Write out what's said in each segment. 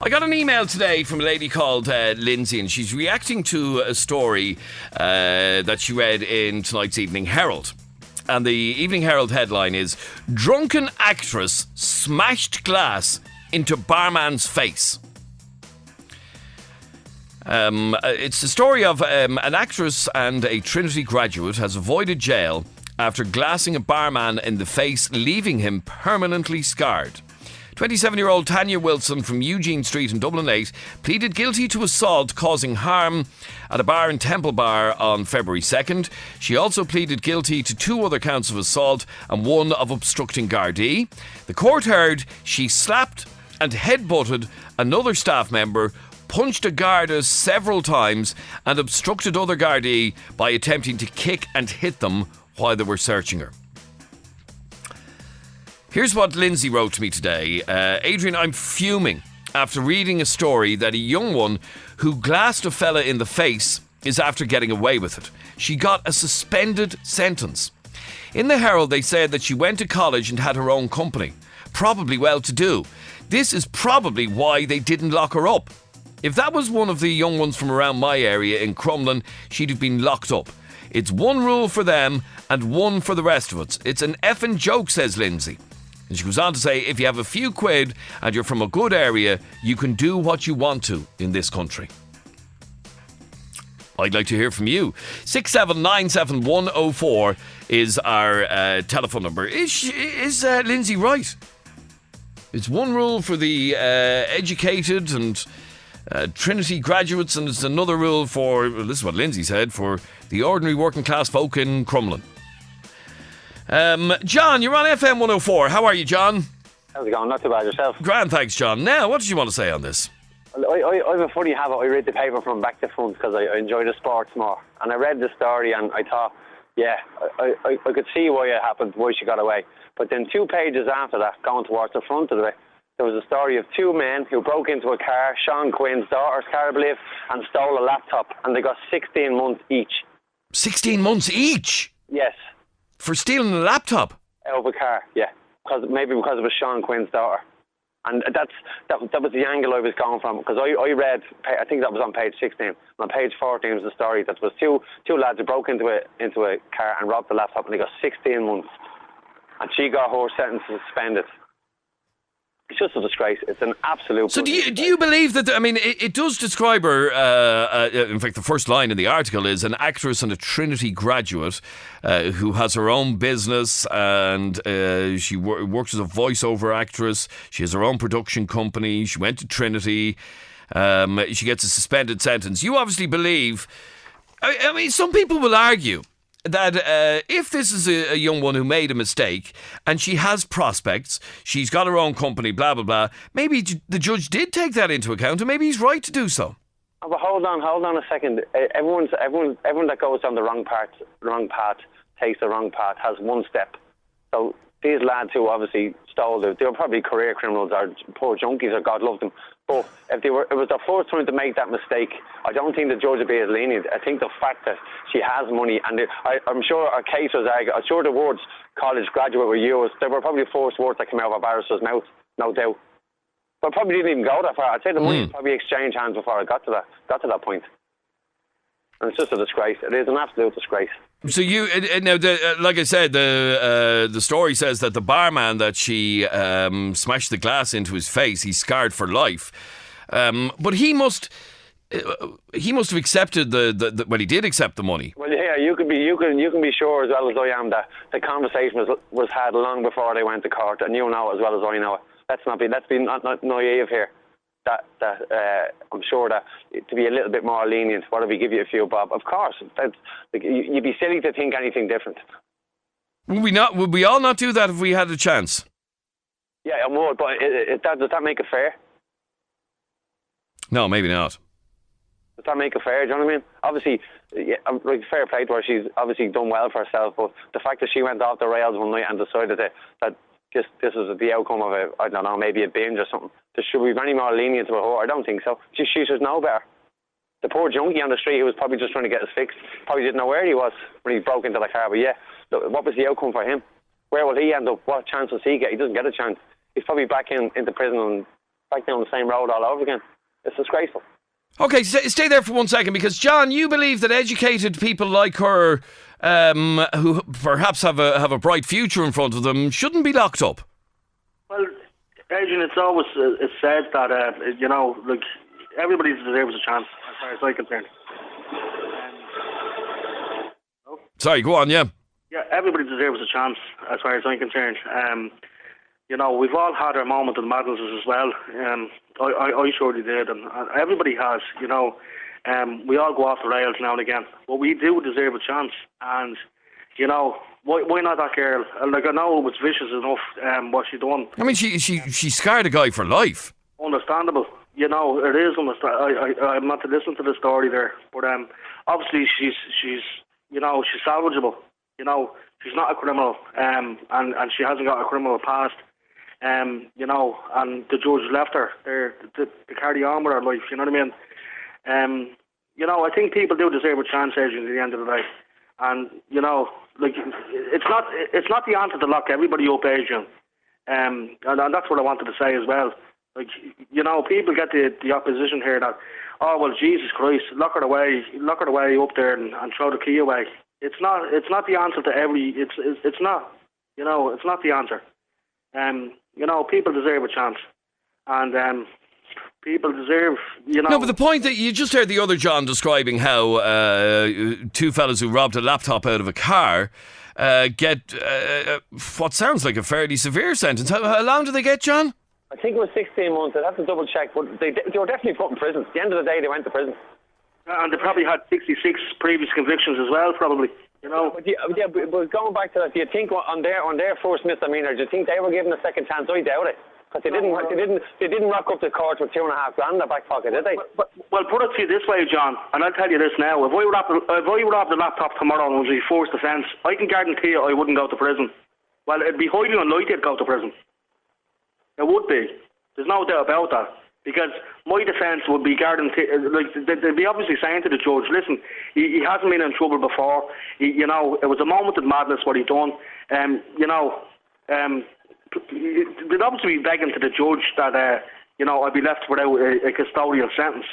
I got an email today from a lady called Lindsay, and she's reacting to a story that she read in tonight's Evening Herald. And the Evening Herald headline is, "Drunken actress smashed glass into barman's face." It's the story of an actress and a Trinity graduate has avoided jail after glassing a barman in the face, leaving him permanently scarred. 27-year-old Tanya Wilson from Eugene Street in Dublin 8 pleaded guilty to assault causing harm at a bar in Temple Bar on February 2nd. She also pleaded guilty to 2 other counts of assault and 1 of obstructing Gardaí. The court heard she slapped and headbutted another staff member, punched a Garda several times and obstructed other Gardaí by attempting to kick and hit them while they were searching her. Here's what Lindsay wrote to me today. Adrian, I'm fuming after reading a story that a young one who glassed a fella in the face is after getting away with it. She got a suspended sentence. In the Herald, they said that she went to college and had her own company. Probably well-to-do. This is probably why they didn't lock her up. If that was one of the young ones from around my area in Crumlin, she'd have been locked up. It's one rule for them and one for the rest of us. It's an effing joke, says Lindsay. And she goes on to say, if you have a few quid and you're from a good area, you can do what you want to in this country. I'd like to hear from you. 6797104 is our telephone number. Is Lindsay right? It's one rule for the educated and Trinity graduates, and it's another rule for, well, this is what Lindsay said, for the ordinary working class folk in Crumlin. John, you're on FM104. How are you, John? How's it going? Not too bad, yourself? Grand, thanks, John. Now, what did you want to say on this? I have a funny habit. I read the paper from back to front because I enjoy the sports more. And I read the story and I thought, yeah, I could see why it happened, why she got away. But then 2 pages after that, going towards the front of it, there was a story of 2 men who broke into a car, Sean Quinn's daughter's car, I believe, and stole a laptop. And they got 16 months each. 16 months each? Yes. For stealing a laptop? Out of a car, yeah. Maybe because it was Sean Quinn's daughter. And that was the angle I was going from. Because I read, I think that was on page 16. On page 14 was the story that was two lads who broke into a car and robbed the laptop, and they got 16 months. And she got her sentence suspended. It's just a disgrace. It's an absolute... So do you believe that... I mean, it does describe her... in fact, the first line in the article is an actress and a Trinity graduate who has her own business, and she works as a voiceover actress. She has her own production company. She went to Trinity. She gets a suspended sentence. You obviously believe... I mean, some people will argue that if this is a young one who made a mistake and she has prospects, she's got her own company, blah, blah, blah, maybe the judge did take that into account and maybe he's right to do so. Oh, but hold on a second. Everyone that goes down the wrong path takes the wrong path, has one step. So these lads who obviously stole, they were probably career criminals or poor junkies, or God love them. But if it was their first time to make that mistake, I don't think the judge would be as lenient. I think the fact that she has money, and I'm sure her case was argued, I'm sure the words college graduate were used. They were probably the first words that came out of a barrister's mouth, no doubt. But probably didn't even go that far. I'd say the money probably exchanged hands before I got to that point. And it's just a disgrace. It is an absolute disgrace. So you now, like I said, the story says that the barman that she smashed the glass into his face, he's scarred for life. But he must have accepted well, he did accept the money. Well, yeah, you can be sure as well as I am that the conversation was had long before they went to court, and you know it as well as I know it. Let's be not naive here. That I'm sure that to be a little bit more lenient, what if we give you a few bob? Of course, you'd be silly to think anything different. Would we all not do that if we had a chance? Yeah, I would, but does that make it fair? No, maybe not. Does that make it fair? Do you know what I mean? Obviously, yeah, like fair play to her. She's obviously done well for herself, but the fact that she went off the rails one night and decided that this is the outcome of I don't know, maybe a binge or something. Should we be any more lenient about her? I don't think so. She should know better. The poor junkie on the street who was probably just trying to get his fix, probably didn't know where he was when he broke into the car. But yeah, look, what was the outcome for him? Where will he end up? What chance does he get? He doesn't get a chance. He's probably back into prison and back down the same road all over again. It's disgraceful. Okay, stay there for 1 second, because John, you believe that educated people like her, who perhaps have a bright future in front of them, shouldn't be locked up. Well, Adrian, it's always it's said that like everybody deserves a chance, as far as I'm concerned. Sorry, go on, yeah. Yeah, everybody deserves a chance, as far as I'm concerned. We've all had our moment of madnesses as well. I surely did, and everybody has. We all go off the rails now and again, but we do deserve a chance. And why not that girl? Like, I know it was vicious enough what she done. I mean, she scarred a guy for life. Understandable. It is understandable. I'm not to listen to the story there, but obviously she's salvageable. She's not a criminal, and she hasn't got a criminal past. And the judge left her there to carry on with her life. You know what I mean? I think people do deserve a chance, Adrian, at the end of the day. And like, it's not the answer to lock everybody up, Adrian. And that's what I wanted to say as well. Like, people get the opposition here that, oh well, Jesus Christ, lock her away up there and throw the key away. It's not the answer to every. It's not. It's not the answer. People deserve a chance, and people deserve. No, but the point that you just heard the other John describing how two fellas who robbed a laptop out of a car get what sounds like a fairly severe sentence. How long do they get, John? I think it was 16 months. I'd have to double check, but they were definitely put in prison. At the end of the day, they went to prison. And they probably had 66 previous convictions as well, probably. But going back to that, do you think on their first misdemeanor, do you think they were given a second chance? I doubt it, because they didn't rock up the court with $2.5 grand in their back pocket, did they? Well, put it to you this way, John, and I'll tell you this now: if I robbed the laptop tomorrow and it was my first offence, I can guarantee you I wouldn't go to prison. Well, it'd be highly unlikely I'd go to prison. It would be. There's no doubt about that. Because my defence would be guaranteed, like, they'd be obviously saying to the judge, listen, he hasn't been in trouble before. It was a moment of madness what he done. They'd obviously be begging to the judge that I'd be left without a custodial sentence,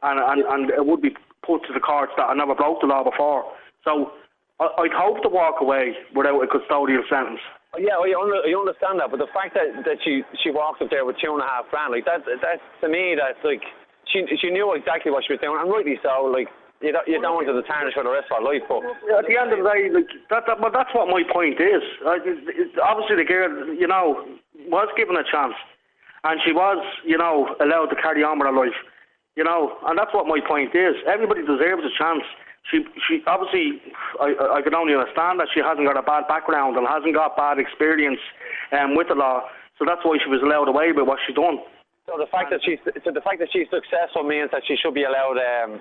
and it would be put to the courts that I never broke the law before. So I'd hope to walk away without a custodial sentence. Yeah, I understand that, but the fact that she walked up there with $2.5 grand, like that's to me, that's like she knew exactly what she was doing, and rightly so. Like, you don't want to tarnish for the rest of her life, but at the end of the day, like but that's what my point is. Obviously, the girl, was given a chance, and she was, allowed to carry on with her life, and that's what my point is. Everybody deserves a chance. She obviously, I can only understand that she hasn't got a bad background and hasn't got bad experience with the law, so that's why she was allowed away with what she done. So the fact that she's successful means that she should be allowed to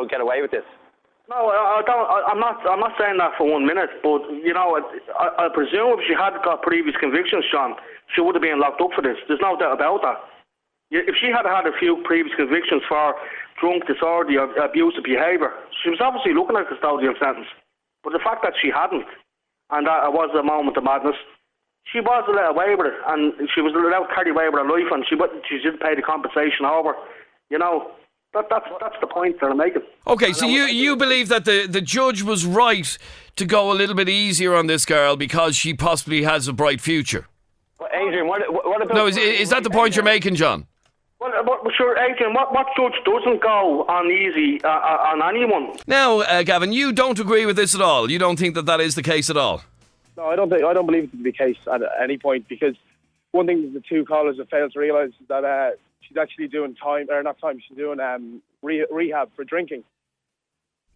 get away with this. No, I don't. I'm not saying that for 1 minute, but I presume if she had got previous convictions, Sean, she would have been locked up for this. There's no doubt about that. If she had had a few previous convictions for drunk, disorderly, or abusive behaviour, she was obviously looking at a custodial sentence. But the fact that she hadn't, and that it was a moment of madness, she was allowed away with it, and she was allowed to carry away with her life, and she did pay the compensation over. That's the point that I'm making. Okay, so you believe that the judge was right to go a little bit easier on this girl because she possibly has a bright future? Well, Adrian, what about... No, is that the point you're making, John? Well, sure, Adrian, what judge doesn't go on easy on anyone? Now, Gavin, you don't agree with this at all. You don't think that is the case at all? No, I don't believe it to be the case at any point, because one thing that the two callers have failed to realise is that she's actually doing she's doing rehab for drinking.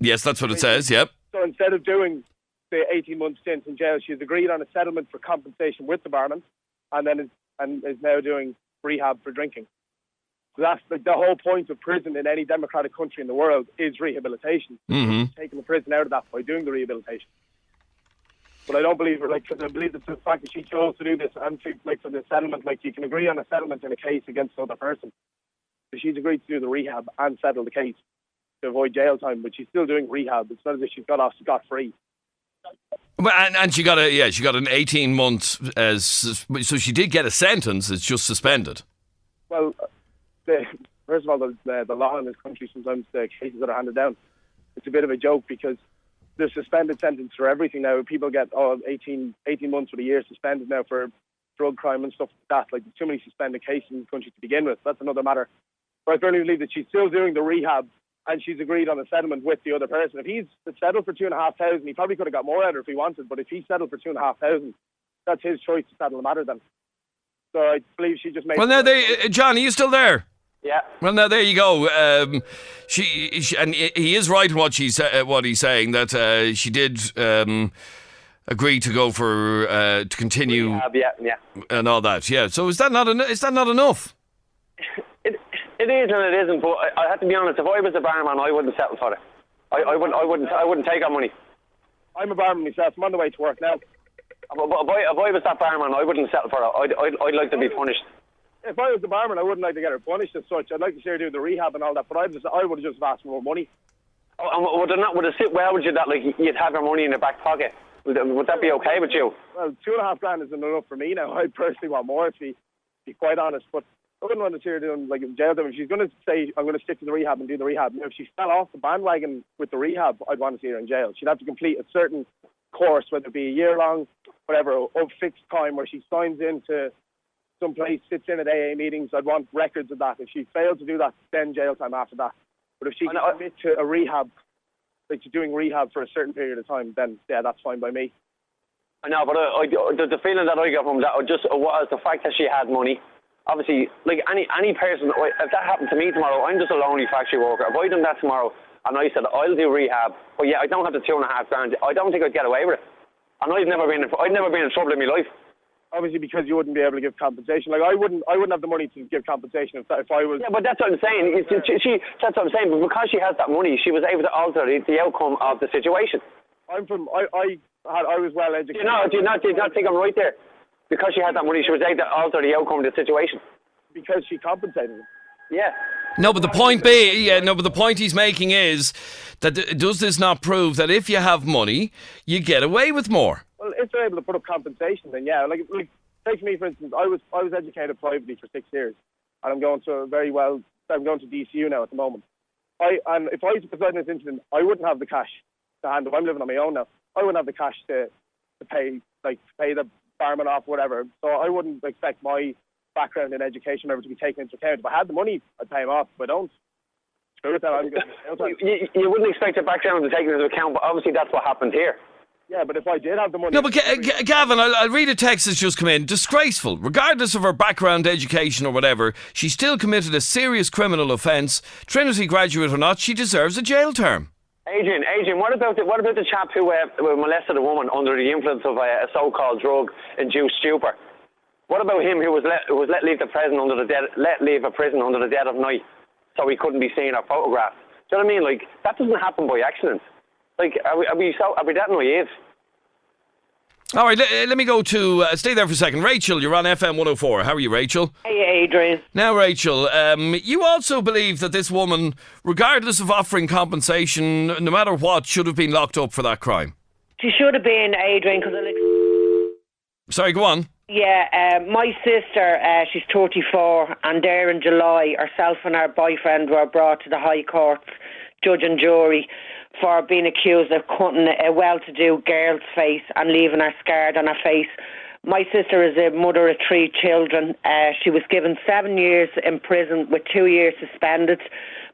Yes, that's what it says, yep. So instead of doing the 18-month stint in jail, she's agreed on a settlement for compensation with the barman, and then is now doing rehab for drinking. So that's the whole point of prison in any democratic country in the world is rehabilitation. Mm-hmm. Taking the prison out of that by doing the rehabilitation. But I don't believe her, because I believe that the fact that she chose to do this and for the settlement, you can agree on a settlement in a case against another person. So she's agreed to do the rehab and settle the case to avoid jail time, but she's still doing rehab. It's not as if she's got off scot-free. And she got an 18-month, so she did get a sentence. It's just suspended. Well, first of all, the law in this country, sometimes the cases that are handed down, it's a bit of a joke because there's suspended sentence for everything now. People get 18 months or a year suspended now for drug crime and stuff like that. Like, there's too many suspended cases in the country to begin with. That's another matter. But I firmly believe that she's still doing the rehab and she's agreed on a settlement with the other person. If he's settled for $2,500, he probably could have got more out of it if he wanted, but if he settled for $2,500, that's his choice to settle the matter then. So I believe she just made... Well, now, John, are you still there? Yeah. Well, now there you go. She and he is right in what he's saying, that she did agree to go for to continue, yeah, and all that. Yeah. So is that not enough? It is and it isn't. But I have to be honest. If I was a barman, I wouldn't settle for it. I wouldn't take that money. I'm a barman myself. I'm on the way to work now. But if I was that barman, I wouldn't settle for it. I'd like to be punished. If I was the barman, I wouldn't like to get her punished as such. I'd like to see her do the rehab and all that, but I would have just asked for more money. Oh, and would it sit well with you that like you'd have your money in your back pocket? Would that be okay with you? Well, $2,500 isn't enough for me now. I personally want more, to be quite honest. But I wouldn't want to see her doing like in jail. If she's going to say I'm going to stick to the rehab and do the rehab, if she fell off the bandwagon with the rehab, I'd want to see her in jail. She'd have to complete a certain course, whether it be a year long, whatever, of fixed time, where she signs into some place, sits in at AA meetings. I'd want records of that. If she failed to do that, then jail time after that. But if she can commit to a rehab, like to doing rehab for a certain period of time, then yeah, that's fine by me. I know, but the feeling that I got from that was the fact that she had money. Obviously, like any person, if that happened to me tomorrow, I'm just a lonely factory worker. If I done that tomorrow and I said I'll do rehab, but yeah, I don't have the $2,500, I don't think I'd get away with it. And I'd never been in trouble in my life. Obviously, because you wouldn't be able to give compensation. Like I wouldn't have the money to give compensation if I was. Yeah, but that's what I'm saying. That's what I'm saying. But because she has that money, she was able to alter the outcome of the situation. I was well educated. Do you not think I'm right there? Because she had that money, she was able to alter the outcome of the situation. Because she compensated him. Yeah. No, but the point he's making is that does this not prove that if you have money, you get away with more? Well, if they're able to put up compensation, then yeah. Like take me for instance. I was educated privately for 6 years, and I'm going to I'm going to DCU now at the moment. And if I was beside this incident, I wouldn't have the cash to handle. I'm living on my own now. I wouldn't have the cash to pay the barman off, whatever. So I wouldn't expect my background in education ever to be taken into account. If I had the money, I'd pay him off. If I don't, screw it. I'm good. You wouldn't expect a background to take into account, but obviously that's what happened here. Yeah, but if I did have the money... No, but Gavin, I'll read a text that's just come in. Disgraceful. Regardless of her background, education or whatever, she still committed a serious criminal offence. Trinity graduate or not, she deserves a jail term. Adrian, what about the chap who molested a woman under the influence of a so-called drug-induced stupor? What about him who was let leave a prison under the dead of night, so he couldn't be seen or photographed? Do you know what I mean? Like, that doesn't happen by accident. Like, are we that naive? All right, let me go to... stay there for a second. Rachel, you're on FM104. How are you, Rachel? Hey, Adrian. Now, Rachel, you also believe that this woman, regardless of offering compensation, no matter what, should have been locked up for that crime? She should have been, Adrian, because... Sorry, go on. Yeah, my sister, she's 34, and there in July, herself and her boyfriend were brought to the High Court, judge and jury, for being accused of cutting a well-to-do girl's face and leaving her scarred on her face. My sister is a mother of 3 children. She was given 7 years in prison with 2 years suspended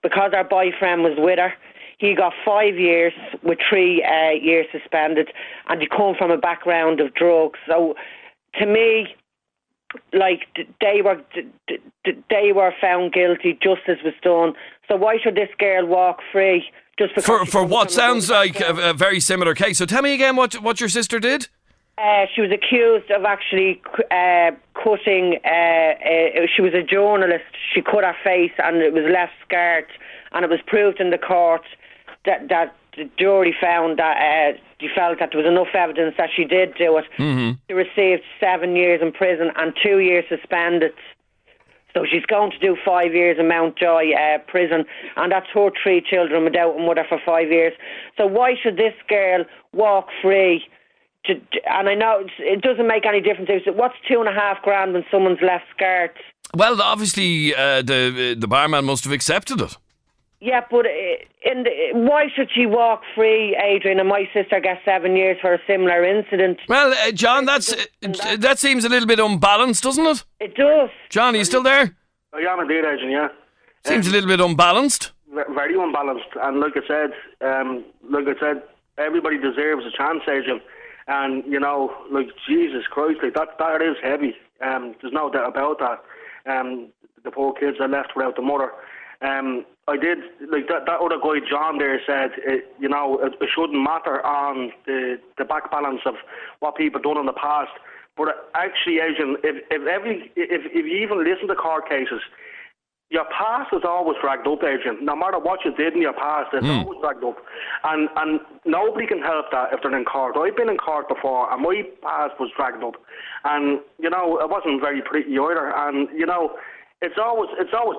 because her boyfriend was with her. He got 5 years with 3 years suspended, and he come from a background of drugs. So, to me, like, they were found guilty, justice was done. So why should this girl walk free? Just for what sounds like a very similar case. So tell me again what your sister did. She was accused of actually cutting. She was a journalist. She cut her face and it was left scarred. And it was proved in the court that the jury found that they felt that there was enough evidence that she did do it. Mm-hmm. She received 7 years in prison and 2 years suspended. So she's going to do 5 years in Mountjoy prison, and that's her 3 children without a mother for 5 years. So why should this girl walk free? And I know it doesn't make any difference. What's $2,500 when someone's left scarred? Well, obviously, the barman must have accepted it. Yeah, but why should she walk free, Adrian, and my sister get 7 years for a similar incident? Well, John, that seems a little bit unbalanced, doesn't it? It does. John, are you still there? I am indeed, Adrian, yeah. Seems a little bit unbalanced. Very unbalanced. And like I said, everybody deserves a chance, Adrian. And, you know, like, Jesus Christ, like, that is heavy. There's no doubt about that. The poor kids are left without the mother. I did, like, that other guy, John, there said, it shouldn't matter on the back balance of what people done in the past. But actually, Adrian, if you even listen to court cases, your past is always dragged up, Adrian. No matter what you did in your past, it's always dragged up. And nobody can help that if they're in court. I've been in court before, and my past was dragged up. And, you know, it wasn't very pretty either. And, you know, it's always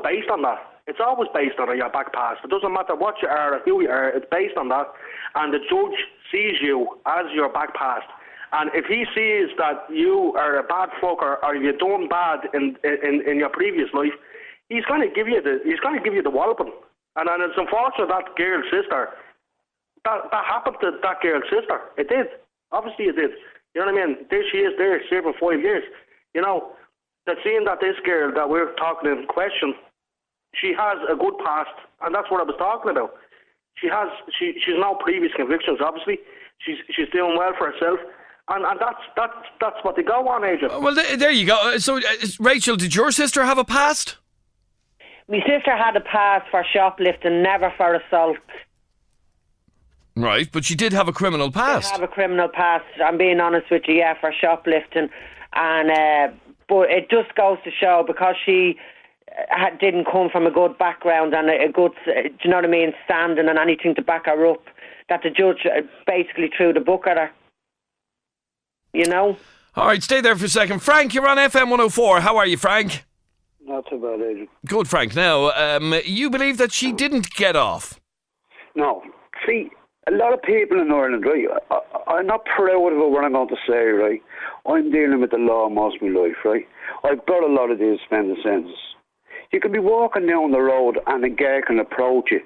based on that. It's always based on your back past. It doesn't matter what you are or who you are, it's based on that. And the judge sees you as your back past. And if he sees that you are a bad fucker or you've done bad in your previous life, he's going to give you the walloping. And it's unfortunate that girl's sister, that happened to that girl's sister. It did. Obviously it did. You know what I mean? There she is there serving 5 years. You know, that seeing that this girl that we're talking in question, she has a good past, and that's what I was talking about. She's no previous convictions, obviously. She's doing well for herself. And that's what they go on, Adrian. Well, there you go. So, Rachel, did your sister have a past? My sister had a past for shoplifting, never for assault. Right, but she did have a criminal past. She did have a criminal past, I'm being honest with you, yeah, for shoplifting. And but it just goes to show, because she didn't come from a good background and a good, do you know what I mean, standing and anything to back her up, that the judge basically threw the book at her. You know? All right, stay there for a second. Frank, you're on FM104. How are you, Frank? Not too bad, Adrian. Good, Frank. Now, you believe that she didn't get off? No. See, a lot of people in Ireland, right, I'm not proud of what I'm going to say, right? I'm dealing with the law most of my life, right? I've got a lot of these suspended sentences. You can be walking down the road and a guy can approach you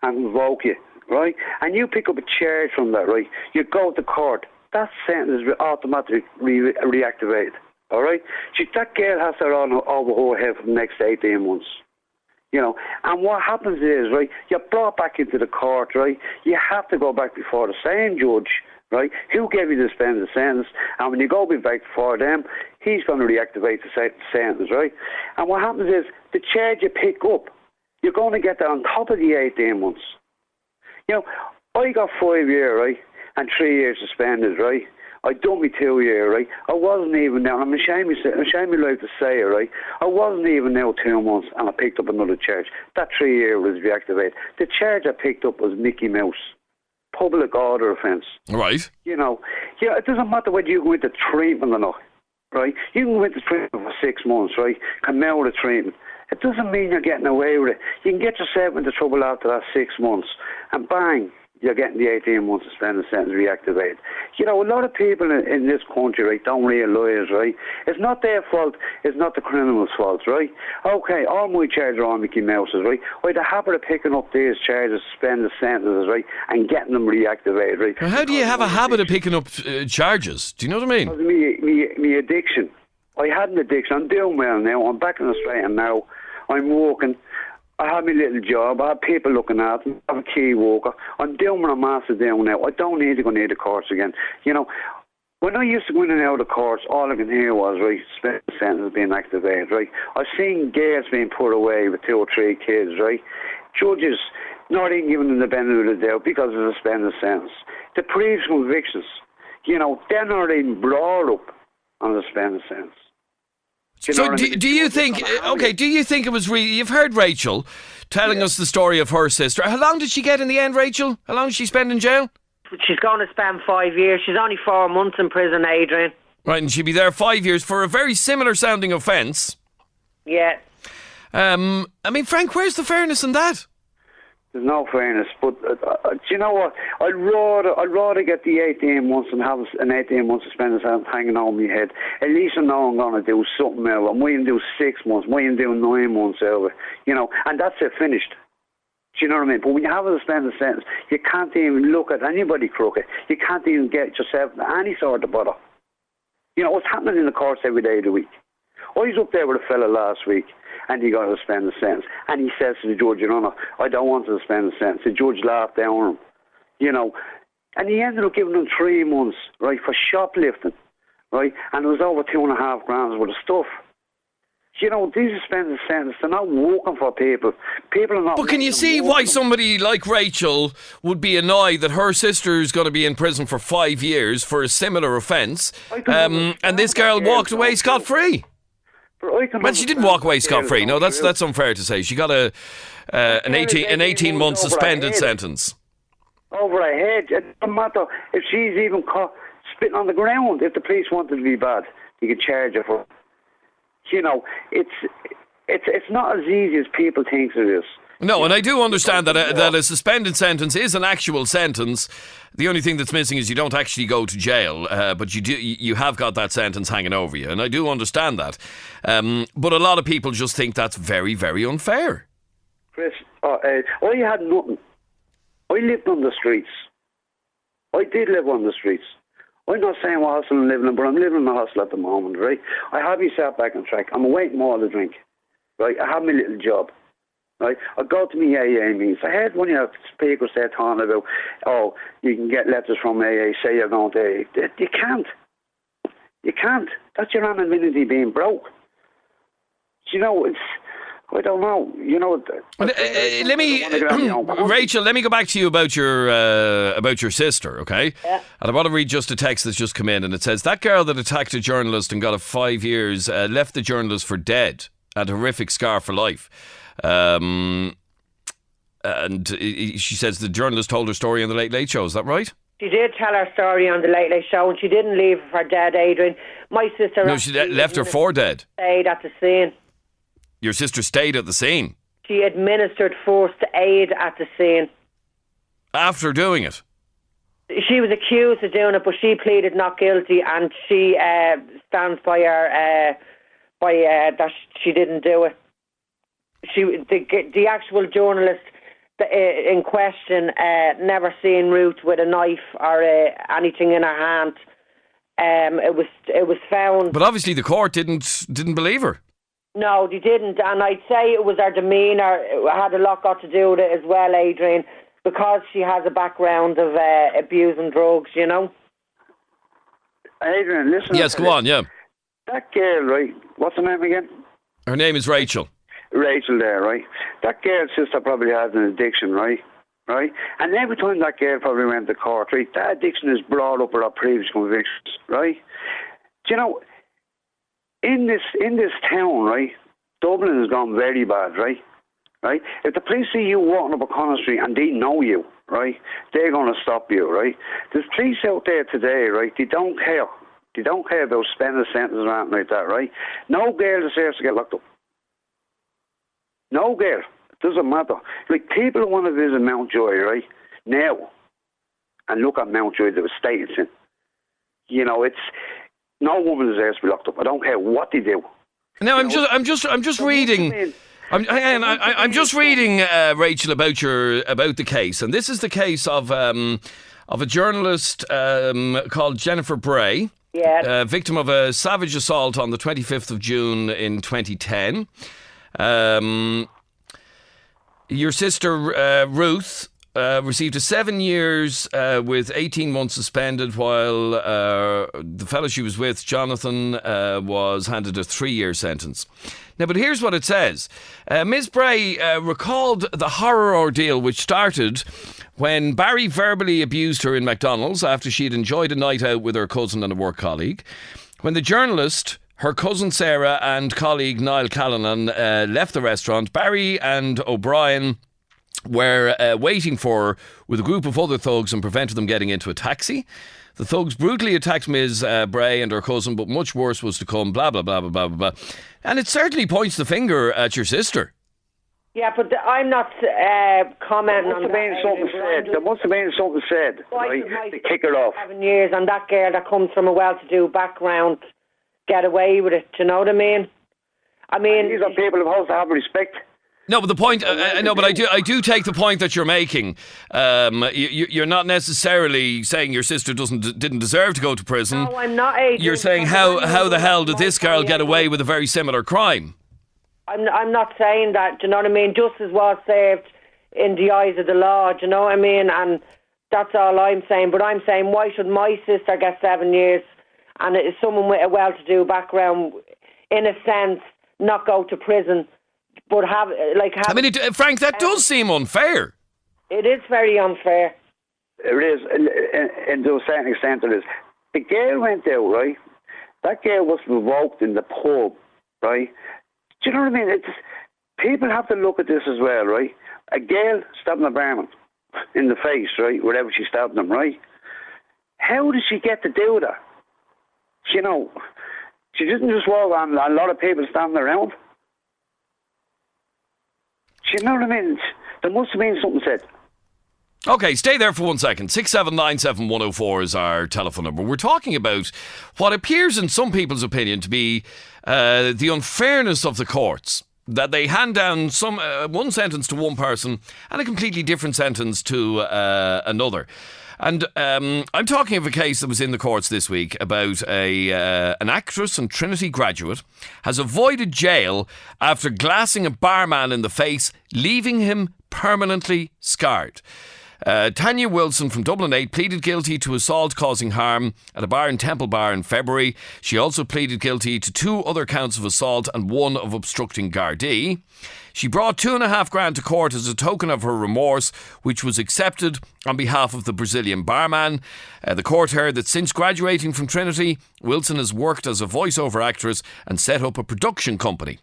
and invoke you, right? And you pick up a charge from that, right? You go to court. That sentence is automatically reactivated, all right? That girl has her on over her head for the next 18 months, you know. And what happens is, right, you're brought back into the court, right? You have to go back before the same judge, right, who gave you the suspended sentence, and when you go back before them, he's going to reactivate the sentence, right? And what happens is, the charge you pick up, you're going to get that on top of the 18 months. You know, I got 5 years, right, and 3 years suspended, right? I done me 2 years, right? I wasn't even now, I'm ashamed of life to say it, right? I wasn't even now 2 months, and I picked up another charge. That 3 years was reactivated. The charge I picked up was Mickey Mouse. Public order offence. Right. You know, yeah, it doesn't matter whether you go into treatment or not, right? You can go into treatment for 6 months, right? Come out of treatment. It doesn't mean you're getting away with it. You can get yourself into trouble after that 6 months, and bang, you're getting the 18 months suspended sentence reactivated. You know, a lot of people in this country, right, don't realise, right, it's not their fault, it's not the criminal's fault, right? Okay, all my charges are on Mickey Mouse's, right? I'd have habit of picking up these charges, suspended sentences, right, and getting them reactivated, right? Well, how do you have a habit of picking up charges? Do you know what I mean? Me addiction. I had an addiction. I'm doing well now. I'm back in Australia now. I'm working. I have my little job. I have people looking at me. I'm a key worker. I'm doing what I'm asked to do now. I don't need to go near the courts again. You know, when I used to go in and out of the courts, all I can hear was, right, suspended sentence being activated, right? I've seen girls being put away with 2 or 3 kids, right? Judges not even giving them the benefit of the doubt because of the suspended sentence. The previous convictions, you know, they're not even brought up on the suspended sentence. So do you think, okay, do you think it was really, you've heard Rachel telling us the story of her sister. How long did she get in the end, Rachel? How long did she spend in jail? She's going to spend 5 years. She's only 4 months in prison, Adrian. Right, and she'd be there 5 years for a very similar sounding offence. Yeah. I mean, Frank, where's the fairness in that? There's no fairness, but do you know what? I'd rather get the 18 months and have an 18 month suspended sentence hanging on my head. At least I know I'm going to do something else. I'm waiting to do 6 months, I'm waiting to do 9 months out of it, and that's it, finished. Do you know what I mean? But when you have a suspended sentence, you can't even look at anybody crooked. You can't even get yourself any sort of bother. What's happening in the courts every day of the week. I was up there with a fella last week, and he got a suspended sentence. And he says to the judge, Your Honour, I don't want to suspend the sentence. The judge laughed down at him, And he ended up giving him 3 months, right, for shoplifting, right? And it was over $2.5 worth of stuff. These suspended sentences, they're not working for people. People are not. But can you see why somebody like Rachel would be annoyed that her sister is going to be in prison for 5 years for a similar offence, and this girl walked away scot-free? Well, she didn't walk away scot-free. No, that's unfair to say. She got an 18 month suspended sentence. Over her head. It doesn't matter if she's even caught spitting on the ground. If the police wanted to be bad, you could charge her for it. It's not as easy as people think it is. No, and I do understand that a suspended sentence is an actual sentence. The only thing that's missing is you don't actually go to jail, but you have got that sentence hanging over you, and I do understand that. But a lot of people just think that's very, very unfair. Chris, I had nothing. I lived on the streets. I did live on the streets. I'm not saying what hostel I'm living in, but I'm living in a hostel at the moment, right? I have myself back on track. I'm awaiting more to drink, right? I have my little job, right? I go to my AA meetings. I heard one of your speakers there talking about, you can get letters from AA, say you're going to AA. You can't. You can't. That's your anonymity being broke. It's... I don't know. Rachel, let me go back to you about your sister, okay? Yeah. And I want to read just a text that's just come in, and it says, that girl that attacked a journalist and got 5 years left the journalist for dead and horrific scar for life. And she says the journalist told her story on the Late Late Show. Is that right? She did tell her story on the Late Late Show, and she didn't leave her for dead, Adrian. My sister... No, she left her for dead. Stayed at the scene. Your sister stayed at the scene? She administered forced aid at the scene. After doing it? She was accused of doing it, but she pleaded not guilty, and she stands by her that she didn't do it. The actual journalist in question never seen Ruth with a knife or anything in her hand. It was found. But obviously the court didn't believe her. No, they didn't, and I'd say it was her demeanour. It had a lot got to do with it as well, Adrian, because she has a background of abusing drugs, Adrian, listen. Yes, go on, yeah. That girl, right, what's her name again? Her name is Rachel. Rachel there, right? That girl's sister probably has an addiction, right? Right? And every time that girl probably went to court, right, that addiction is brought up with her previous convictions, right? Do you know... In this town, right, Dublin has gone very bad, right? Right? If the police see you walking up O'Connell Street and they know you, right, they're going to stop you, right? There's police out there today, right, they don't care. They don't care about spending a sentence or anything like that, right? No girl deserves to get locked up. No girl. It doesn't matter. Like, people who want to visit Mountjoy, right, now, and look at Mountjoy, the estate it's in. It's... No woman deserves to be locked up. I don't care what they do. Now I'm just reading. I'm just reading, Rachel, about the case, and this is the case of a journalist called Jennifer Bray, victim of a savage assault on the 25th of June in 2010. Your sister Ruth received a 7 years with 18 months suspended, while the fellow she was with, Jonathan, was handed a 3-year sentence. Now, but here's what it says. Ms. Bray recalled the horror ordeal which started when Barry verbally abused her in McDonald's after she'd enjoyed a night out with her cousin and a work colleague. When the journalist, her cousin Sarah, and colleague Niall Callanan left the restaurant, Barry and O'Brien were waiting for her with a group of other thugs and prevented them getting into a taxi. The thugs brutally attacked Ms. Bray and her cousin, but much worse was to come, blah, blah, blah, blah, blah, blah. And it certainly points the finger at your sister. Yeah, but I'm not commenting on that. There must have been something said, right, to kick her off. 7 years, and that girl that comes from a well-to-do background get away with it. Do you know what I mean? These are people who have to have respect. No, but the point, but I do take the point that you're making. You're not necessarily saying your sister didn't deserve to go to prison. No, I'm not, Adrian. You're saying how the hell did this girl get away with a very similar crime? I'm not saying that, do you know what I mean? Justice was served in the eyes of the law, do you know what I mean? And that's all I'm saying. But I'm saying, why should my sister get 7 years and it is someone with a well-to-do background, in a sense, not go to prison, but have... Frank, that does seem unfair. It is very unfair. It is, and to a certain extent it is. The girl went out, right? That girl was revoked in the pub, right? Do you know what I mean? People have to look at this as well, right? A girl stabbing a barman in the face, right? Wherever she stabbed him, right? How did she get to do that? You know, she didn't just walk on a lot of people standing around. Do you know what I mean? There must have been something said. Okay, stay there for 1 second. 6797104 is our telephone number. We're talking about what appears in some people's opinion to be the unfairness of the courts. That they hand down one sentence to one person and a completely different sentence to another. And I'm talking of a case that was in the courts this week about an actress and Trinity graduate has avoided jail after glassing a barman in the face, leaving him permanently scarred. Tanya Wilson from Dublin 8 pleaded guilty to assault causing harm at a bar in Temple Bar in February. She also pleaded guilty to 2 other counts of assault and 1 of obstructing Gardaí. She brought $2,500 to court as a token of her remorse, which was accepted on behalf of the Brazilian barman. The court heard that since graduating from Trinity, Wilson has worked as a voiceover actress and set up a production company.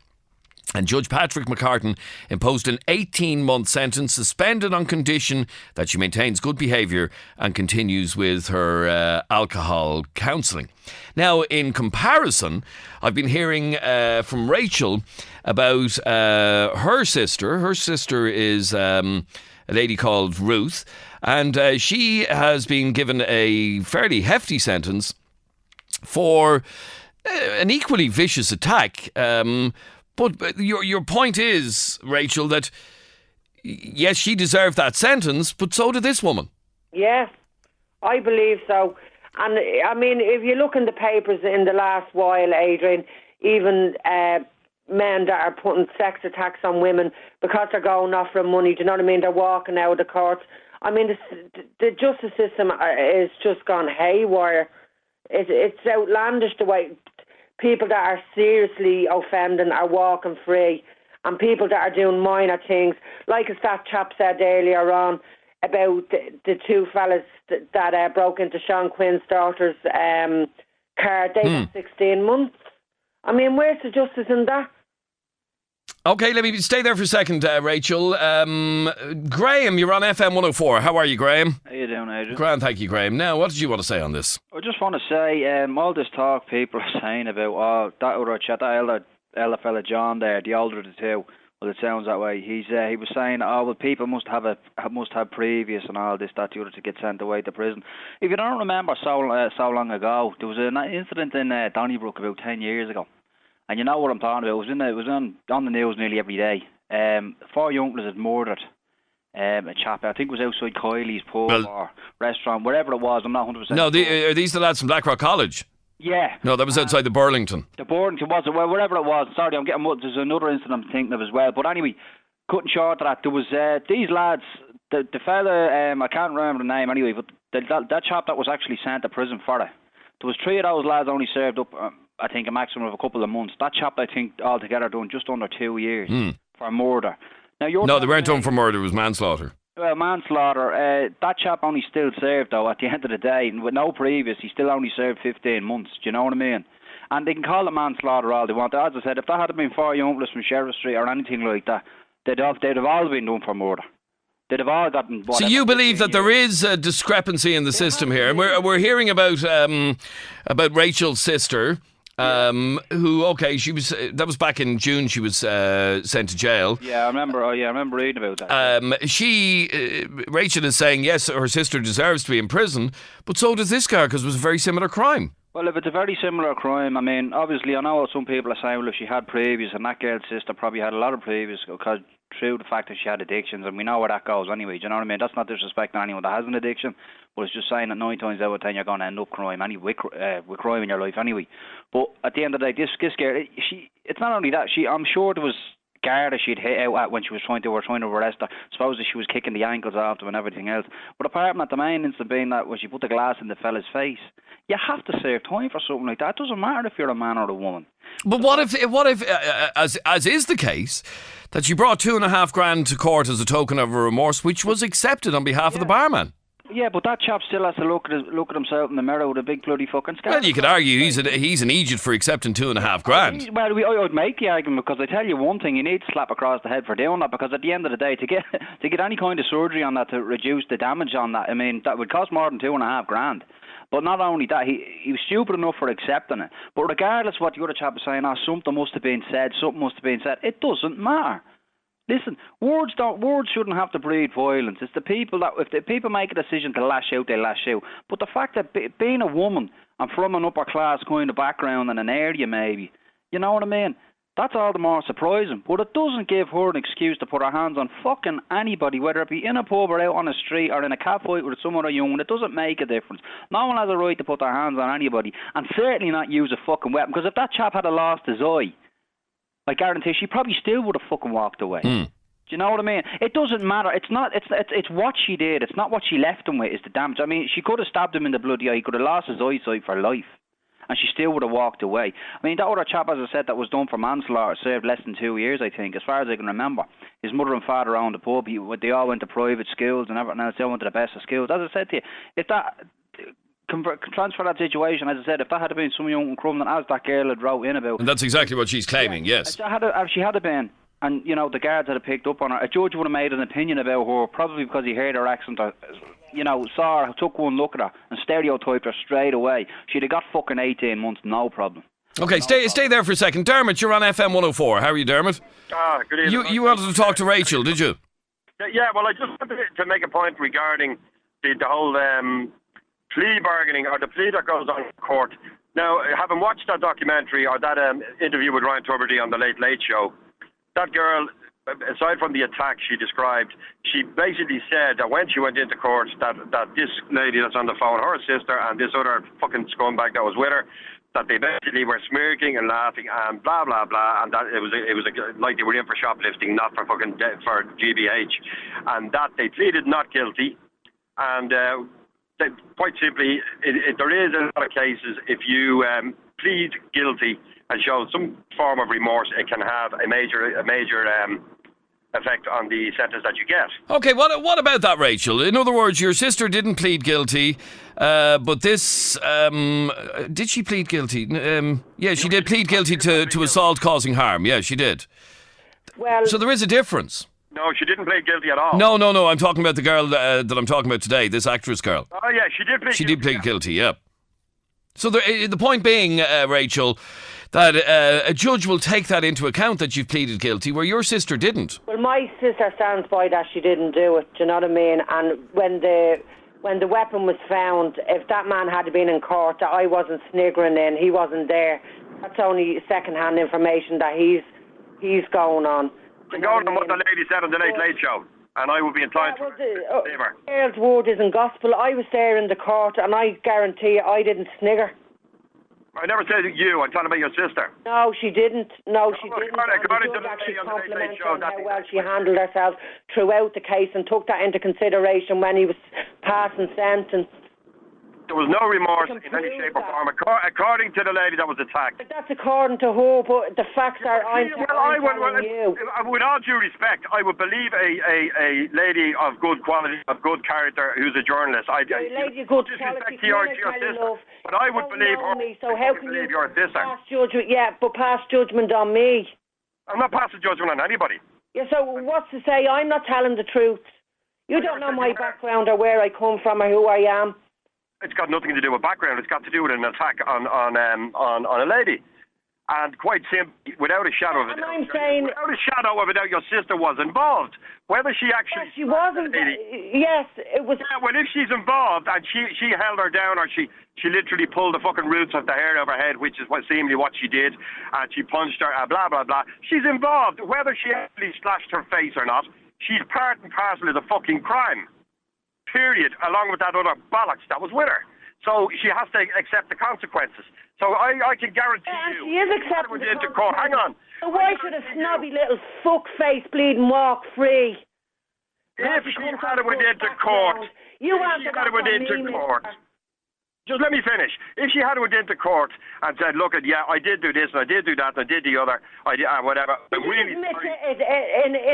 And Judge Patrick McCartan imposed an 18-month sentence, suspended on condition that she maintains good behaviour and continues with her alcohol counselling. Now, in comparison, I've been hearing from Rachel about her sister. Her sister is a lady called Ruth, and she has been given a fairly hefty sentence for an equally vicious attack. But your point is, Rachel, that yes, she deserved that sentence, but so did this woman. Yeah, I believe so. And I mean, if you look in the papers in the last while, Adrian, even men that are putting sex attacks on women because they're going off for money, do you know what I mean? They're walking out of the courts. I mean, the justice system is just gone haywire. It's outlandish the way people that are seriously offending are walking free, and people that are doing minor things, like as that chap said earlier on about the 2 fellas that broke into Sean Quinn's daughter's car, they got 16 months. I mean, where's the justice in that? Okay, let me stay there for a second, Rachel. Graham, you're on FM104. How are you, Graham? How you doing, Adrian? Grand, thank you, Graham. Now, what did you want to say on this? I just want to say, all this talk people are saying about, that other chat, that elder fella John there, the older of the 2, well, it sounds that way. He was saying, well, people must have previous and all this, that, the other to get sent away to prison. If you don't remember so long ago, there was an incident in Donnybrook about 10 years ago. And you know what I'm talking about. It was on the news nearly every day. 4 young fellas had murdered a chap. I think it was outside Kylie's pub or restaurant, wherever it was. I'm not 100%. No, are these the lads from Blackrock College? Yeah. No, that was outside the Burlington. The Burlington was it? Well, wherever it was. Sorry, there's another incident I'm thinking of as well. But anyway, cutting short of that, there was these lads. The fella, I can't remember the name anyway, but that chap that was actually sent to prison for it. There was 3 of those lads only served up. I think a maximum of a couple of months. That chap, I think, altogether done just under 2 years for murder. Now, they weren't done for murder. It was manslaughter. Well, manslaughter. That chap only still served, though, at the end of the day. And with no previous, he still only served 15 months. Do you know what I mean? And they can call it manslaughter all they want. As I said, if that had been 4 young fellas from Sheriff Street or anything like that, they'd have all been done for murder. They'd have all gotten... So you believe that there is a discrepancy in the system here? And we're hearing about Rachel's sister... who, okay, she was, that was back in June, she was sent to jail. Yeah, I remember reading about that. Rachel is saying, yes, her sister deserves to be in prison, but so does this girl, because it was a very similar crime. Well, if it's a very similar crime, I mean, obviously, I know some people are saying, well, if she had previous, and that girl's sister probably had a lot of previous, because through the fact that she had addictions, and we know where that goes anyway, do you know what I mean? That's not disrespecting anyone that has an addiction, but it's just saying that 9 times out of 10 you're going to end up with crime in your life anyway. But at the end of the day, this girl, it's not only that, I'm sure there was guard that she'd hit out at when she was trying to arrest her. Supposedly she was kicking the ankles off them and everything else. But apart from that, the main incident being that when she put the glass in the fella's face, you have to serve time for something like that. It doesn't matter if you're a man or a woman. But what if, as is the case, that she brought $2,500 to court as a token of her remorse, which was accepted on behalf of the barman? Yeah, but that chap still has to look at himself in the mirror with a big bloody fucking scar. Well, you could argue he's an idiot for accepting $2,500. Well, I would make the argument, because I tell you one thing, you need to slap across the head for doing that, because at the end of the day, to get any kind of surgery on that to reduce the damage on that, I mean, that would cost more than $2,500. But not only that, he was stupid enough for accepting it. But regardless of what the other chap is saying, something must have been said, it doesn't matter. Listen, words shouldn't have to breed violence. It's the people that, if the people make a decision to lash out, they lash out. But the fact that being a woman and from an upper class kind of background in an area maybe, you know what I mean? That's all the more surprising. But it doesn't give her an excuse to put her hands on fucking anybody, whether it be in a pub or out on the street or in a cat fight with someone or young. It doesn't make a difference. No one has a right to put their hands on anybody, and certainly not use a fucking weapon. Because if that chap had lost his eye, I guarantee she probably still would have fucking walked away. Do you know what I mean? It doesn't matter. It's what she did. It's not what she left him with is the damage. I mean, she could have stabbed him in the bloody eye. He could have lost his eyesight for life, and she still would have walked away. I mean, that other chap, as I said, that was done for manslaughter, served less than 2 years, I think, as far as I can remember. His mother and father owned the pub. They all went to private schools and everything else. They all went to the best of schools. As I said to you, if that... transfer that situation, as I said, if that had been some young criminal, as that girl had wrote in about, and that's exactly what she's claiming. Yes, if she had been, and you know the guards had picked up on her, a judge would have made an opinion about her, probably because he heard her accent, or you know, saw her, took one look at her, and stereotyped her straight away. She'd have got fucking 18 months, no problem. Okay, stay there for a second. Dermot, you're on FM104. How are you, Dermot? Good evening. You wanted to talk to Rachel, did you? Yeah, well, I just wanted to make a point regarding the whole plea bargaining, or the plea that goes on in court. Now, having watched that documentary or that interview with Ryan Tuberty on the Late Late Show, that girl, aside from the attack she described, she basically said that when she went into court that this lady that's on the phone, her sister, and this other fucking scumbag that was with her, that they basically were smirking and laughing and blah blah blah, and that it was like they were in for shoplifting, not for fucking for GBH, and that they pleaded not guilty, and quite simply, there is a lot of cases, if you plead guilty and show some form of remorse, it can have a major effect on the sentence that you get. Okay, what about that, Rachel? In other words, your sister didn't plead guilty, but this... did she plead guilty? Yeah, she did plead guilty to assault causing harm. Yeah, she did. Well, so there is a difference. No, she didn't plead guilty at all. No. I'm talking about the girl that I'm talking about today, this actress girl. Oh, yeah, she did plead guilty. She did plead guilty, yeah. So the point being, Rachel, that a judge will take that into account that you've pleaded guilty, where your sister didn't. Well, my sister stands by that she didn't do it, do you know what I mean? And when the weapon was found, if that man had been in court, that I wasn't sniggering in, he wasn't there, that's only second-hand information that he's going on. I'm going on what the lady said on the Late Late Show, and I will be entitled to save her. Girl's word isn't gospel. I was there in the court, and I guarantee you, I didn't snigger. I never said you. I'm talking about your sister. No, she didn't. No, she didn't. According the to the actually lady on the Late Late Show, how well she handled herself throughout the case and took that into consideration when he was passing sentence. There was no remorse in any shape or form, according to the lady that was attacked. But that's according to her, but the facts are I'm telling you. With all due respect, I would believe a lady of good quality, of good character, who's a journalist. A lady of good quality, to your sister, but I would believe her. So how can you your sister? pass judgment? Yeah, but pass judgment on me. I'm not passing judgment on anybody. Yeah, so what's to say I'm not telling the truth? You don't know my background or where I come from or who I am. It's got nothing to do with background. It's got to do with an attack on a lady. And quite simply, without a shadow of a doubt, your sister was involved. Whether she actually... Yes, she wasn't. Yes, it was... Yeah, well, if she's involved and she held her down, or she literally pulled the fucking roots of the hair of her head, which is seemingly what she did, and she punched her, blah, blah, blah. She's involved. Whether she actually slashed her face or not, she's part and parcel of the fucking crime. Period. Along with that other bollocks that was with her. So she has to accept the consequences. So I can guarantee you... She is accepting the consequences. Court. Hang on. So why should a snobby little fuck-face bleeding walk free? If she had it went into court... Just let me finish. If she had went into court and said, look, yeah, I did do this and I did do that and I did the other, I did whatever. I'm really in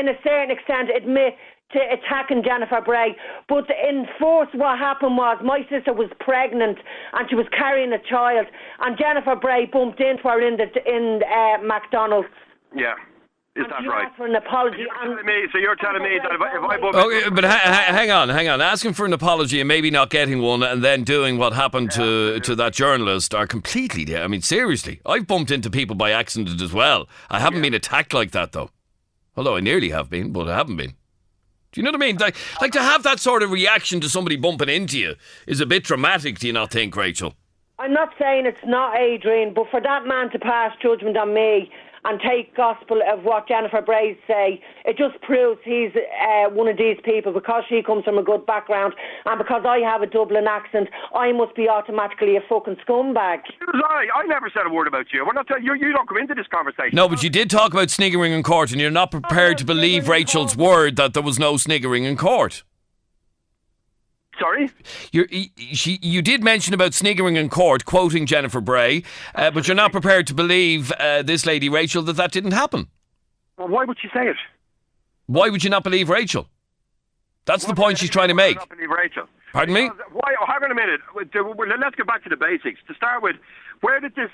a certain extent, admit to attacking Jennifer Bray, but in force what happened was my sister was pregnant and she was carrying a child, and Jennifer Bray bumped into her in McDonald's. Yeah. Is that right? For an apology. So you're telling me that if I bump... Okay, but hang on. Asking for an apology and maybe not getting one, and then doing what happened to that journalist are completely... I mean, seriously. I've bumped into people by accident as well. I haven't been attacked like that, though. Although I nearly have been, but I haven't been. Do you know what I mean? Like to have that sort of reaction to somebody bumping into you is a bit dramatic, do you not think, Rachel? I'm not saying it's not, Adrian, but for that man to pass judgment on me and take gospel of what Jennifer Bray say, it just proves he's one of these people. Because she comes from a good background and because I have a Dublin accent, I must be automatically a fucking scumbag. I never said a word about you. We're not telling you. You don't come into this conversation. No, but you did talk about sniggering in court, and you're not prepared to believe Rachel's word that there was no sniggering in court. Sorry? You did mention about sniggering in court, quoting Jennifer Bray, but you're not prepared to believe this lady, Rachel, that didn't happen. Well, why would she say it? Why would you not believe Rachel? That's the point she's trying to make. Not believe Rachel. Pardon me? Why? Oh, hang on a minute. Let's get back to the basics. To start with, where did this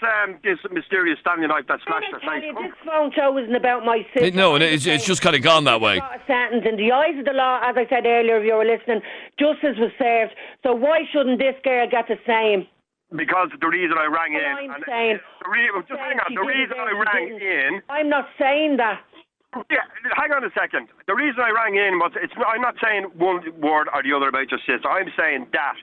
mysterious Stanley knife that slashed her face come? This phone show isn't about my sister. No, it's just kind of gone that way. A sentence in the eyes of the law, as I said earlier, if you were listening, justice was served. So why shouldn't this girl get the same? Because the reason I rang in... I'm saying... Just hang on. The reason I rang in... I'm not saying that. Yeah, hang on a second. The reason I rang in was... I'm not saying one word or the other about your sister. I'm saying that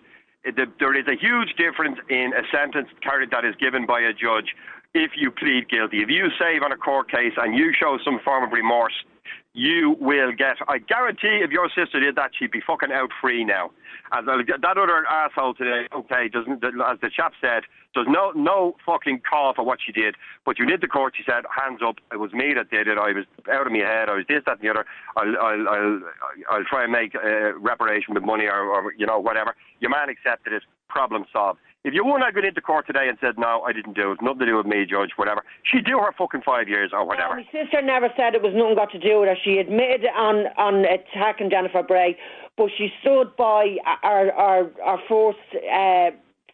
there is a huge difference in a sentence that is given by a judge if you plead guilty. If you save on a court case and you show some form of remorse, you will get... I guarantee if your sister did that, she'd be fucking out free now. And that other asshole today, okay, doesn't, as the chap said, there's no fucking call for what she did. But you did the court, she said, hands up, it was me that did it, I was out of my head, I was this, that and the other, I'll try and make reparation with money or you know, whatever. Your man accepted it, problem solved. If your woman had gone into court today and said, no, I didn't do it, nothing to do with me, judge, whatever, she'd do her fucking 5 years or whatever. My sister never said it was nothing got to do with her. She admitted on attacking Jennifer Bray, but she stood by our first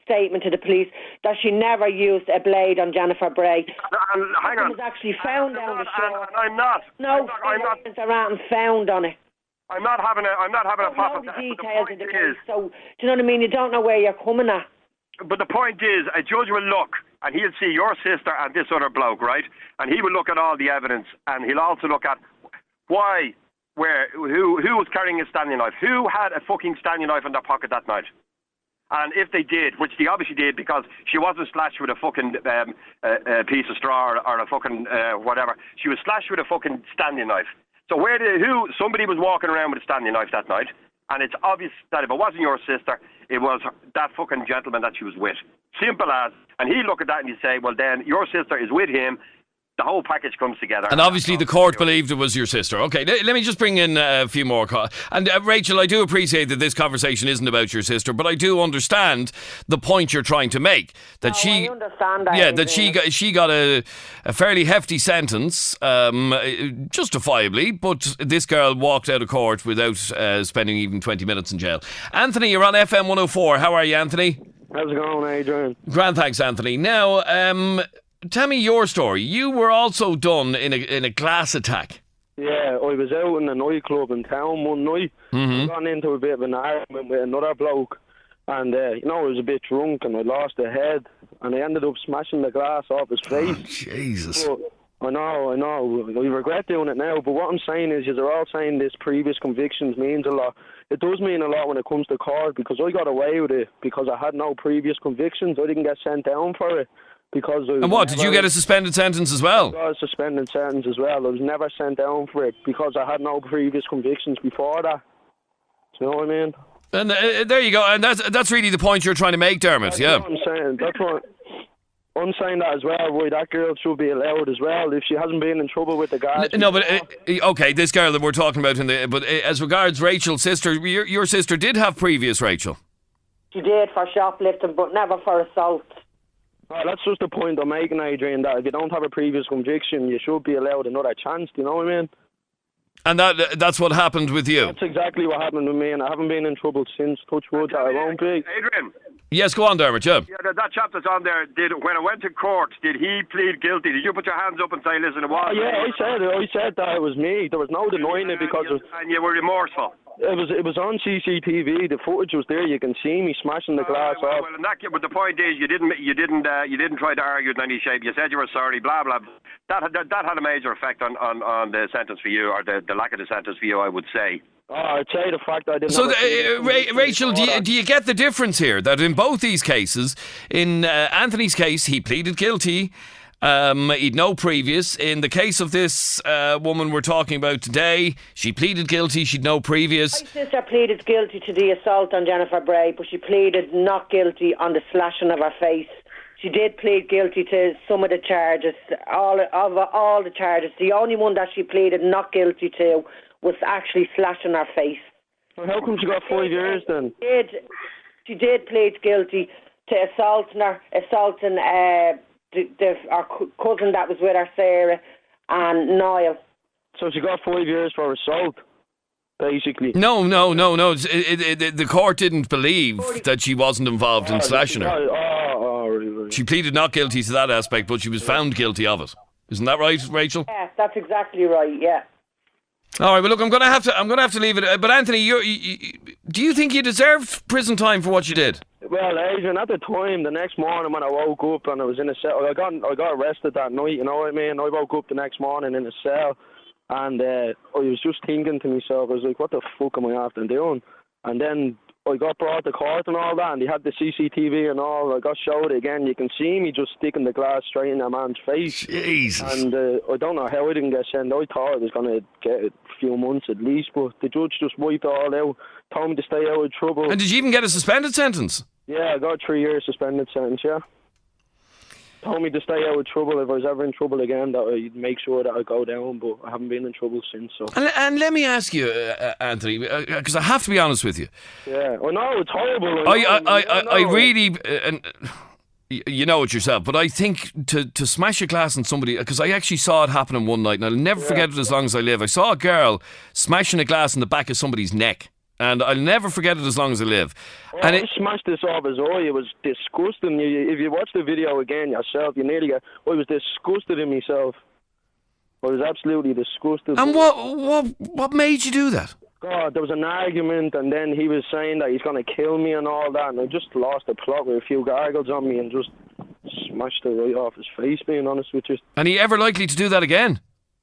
statement to the police that she never used a blade on Jennifer Bray. And hang on. It was actually found down the shore. I'm not. No, evidence around found on it. I'm not having a pop of that. The details of the case. So, do you know what I mean? You don't know where you're coming at. But the point is, a judge will look, and he'll see your sister and this other bloke, right? And he will look at all the evidence, and he'll also look at why, where, who was carrying a Stanley knife, who had a fucking Stanley knife in their pocket that night. And if they did, which they obviously did, because she wasn't slashed with a fucking piece of straw or a fucking whatever. She was slashed with a fucking Stanley knife. So somebody was walking around with a Stanley knife that night, and it's obvious that if it wasn't your sister, it was that fucking gentleman that she was with. Simple as. And he'd look at that and he'd say, well then, your sister is with him, the whole package comes together. And obviously the court believed it was your sister. Okay, let me just bring in a few more. And Rachel, I do appreciate that this conversation isn't about your sister, but I do understand the point you're trying to make. That I understand that. Yeah, that she got a fairly hefty sentence, justifiably, but this girl walked out of court without spending even 20 minutes in jail. Anthony, you're on FM104. How are you, Anthony? How's it going, Adrian? Grand, thanks, Anthony. Now, tell me your story. You were also done in a glass attack. Yeah, I was out in a nightclub in town one night. I got into a bit of an argument with another bloke, And, I was a bit drunk and I lost the head. And I ended up smashing the glass off his face. Oh, Jesus. But I know. We regret doing it now. But what I'm saying is, they're all saying this previous convictions means a lot. It does mean a lot when it comes to court, because I got away with it because I had no previous convictions. I didn't get sent down for it. Because and what, did you get a suspended sentence as well? I got a suspended sentence as well. I was never sent down for it because I had no previous convictions before that. Do you know what I mean? And there you go. And that's really the point you're trying to make, Dermot. That's yeah. what I'm saying. That's what I'm saying, that as well. Why that girl should be allowed as well if she hasn't been in trouble with the guards. No, but okay, this girl that we're talking about but as regards Rachel's sister, your sister did have previous, Rachel. She did for shoplifting, but never for assault. Oh, that's just the point I'm making, Adrian, that if you don't have a previous conviction, you should be allowed another chance, do you know what I mean? And that's what happened with you? That's exactly what happened with me, and I haven't been in trouble since. Touch wood, that I won't be. Adrian. Yes, go on, Dermot, yeah. Yeah, that chap that's on there, when I went to court, did he plead guilty? Did you put your hands up and say, listen, it was? Yeah, I said that it was me. There was no denying it because of... And you were remorseful? It was on CCTV. The footage was there. You can see me smashing the glass off. Well, in that case, but the point is, you didn't try to argue it in any shape. You said you were sorry. Blah blah. That had a major effect on the sentence for you, or the lack of the sentence for you, I would say. Oh, I'd say the fact I didn't. So, Rachel, do you get the difference here? That in both these cases, in Anthony's case, he pleaded guilty. He'd no previous. In the case of this woman we're talking about today, she pleaded guilty. She'd no previous. My sister pleaded guilty to the assault on Jennifer Bray, but she pleaded not guilty on the slashing of her face. She did plead guilty to some of the charges, all the charges. The only one that she pleaded not guilty to was actually slashing her face. Well, how come she got 5 years then? She did plead guilty to assaulting our cousin that was with her, Sarah, and Niall. So she got 5 years for assault, basically. No. The court didn't believe that she wasn't involved in slashing her. Right. She pleaded not guilty to that aspect, but she was found guilty of it. Isn't that right, Rachel? Yes, that's exactly right. Yeah. All right. Well, look, I'm going to have to leave it. But Anthony, do you think you deserved prison time for what you did? Well, Adrian, at the time, the next morning when I woke up and I was in a cell, I got arrested that night. You know what I mean? I woke up the next morning in a cell, and I was just thinking to myself, I was like, what the fuck am I after doing? And then I got brought to court and all that, and they had the CCTV and all. I got showed it again. You can see me just sticking the glass straight in that man's face. Jesus. And I don't know how I didn't get sent. I thought I was going to get a few months at least, but the judge just wiped it all out, told me to stay out of trouble. And did you even get a suspended sentence? Yeah, I got a 3 year suspended sentence, yeah. Told me to stay out of trouble. If I was ever in trouble again, that I'd make sure that I go down, but I haven't been in trouble since. So. And let me ask you, Anthony, because I have to be honest with you. Yeah, I know, it's horrible. I really... you know it yourself, but I think to smash a glass on somebody, because I actually saw it happening one night, and I'll never forget it as long as I live. I saw a girl smashing a glass in the back of somebody's neck, and I'll never forget it as long as I live. Well, and I smashed this off his eye. It was disgusting. If you watch the video again yourself, you nearly get... I was disgusted in myself. I was absolutely disgusted. And what made you do that? God, there was an argument, and then he was saying that he's going to kill me and all that, and I just lost the plot with a few gargles on me and just smashed it right off his face, being honest with you. And are you ever likely to do that again?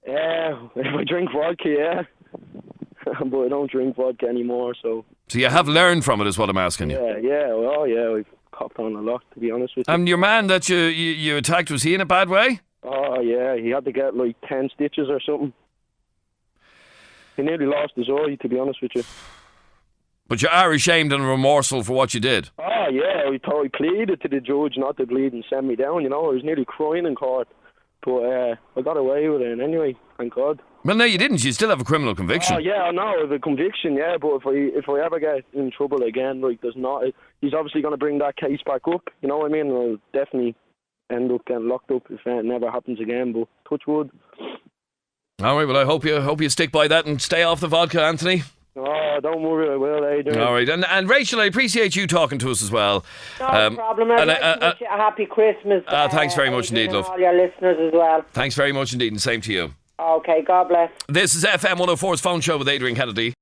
Yeah, if I drink vodka, yeah. But I don't drink vodka anymore, so... So you have learned from it, is what I'm asking you. I've copped on a lot, to be honest with you. And your man that you attacked, was he in a bad way? Oh, yeah, he had to get like 10 stitches or something. He nearly lost his eye, to be honest with you. But you are ashamed and remorseful for what you did? Oh, yeah, I pleaded to the judge not to bleed and send me down, you know. I was nearly crying in court. But I got away with it anyway, thank God. Well, no, you didn't. You still have a criminal conviction. Oh, yeah, I know, I have a conviction, yeah, but if I ever get in trouble again, like, he's obviously going to bring that case back up, you know what I mean? I'll definitely end up getting locked up if it never happens again, but touch wood. All right, well, I hope you stick by that and stay off the vodka, Anthony. Oh, don't worry, I will, Adrian. All right, and Rachel, I appreciate you talking to us as well. No problem. I'd like to wish you a happy Christmas. Thanks very much indeed, love. All your listeners as well. Thanks very much indeed, and same to you. Okay, God bless. This is FM104's Phone Show with Adrian Kennedy.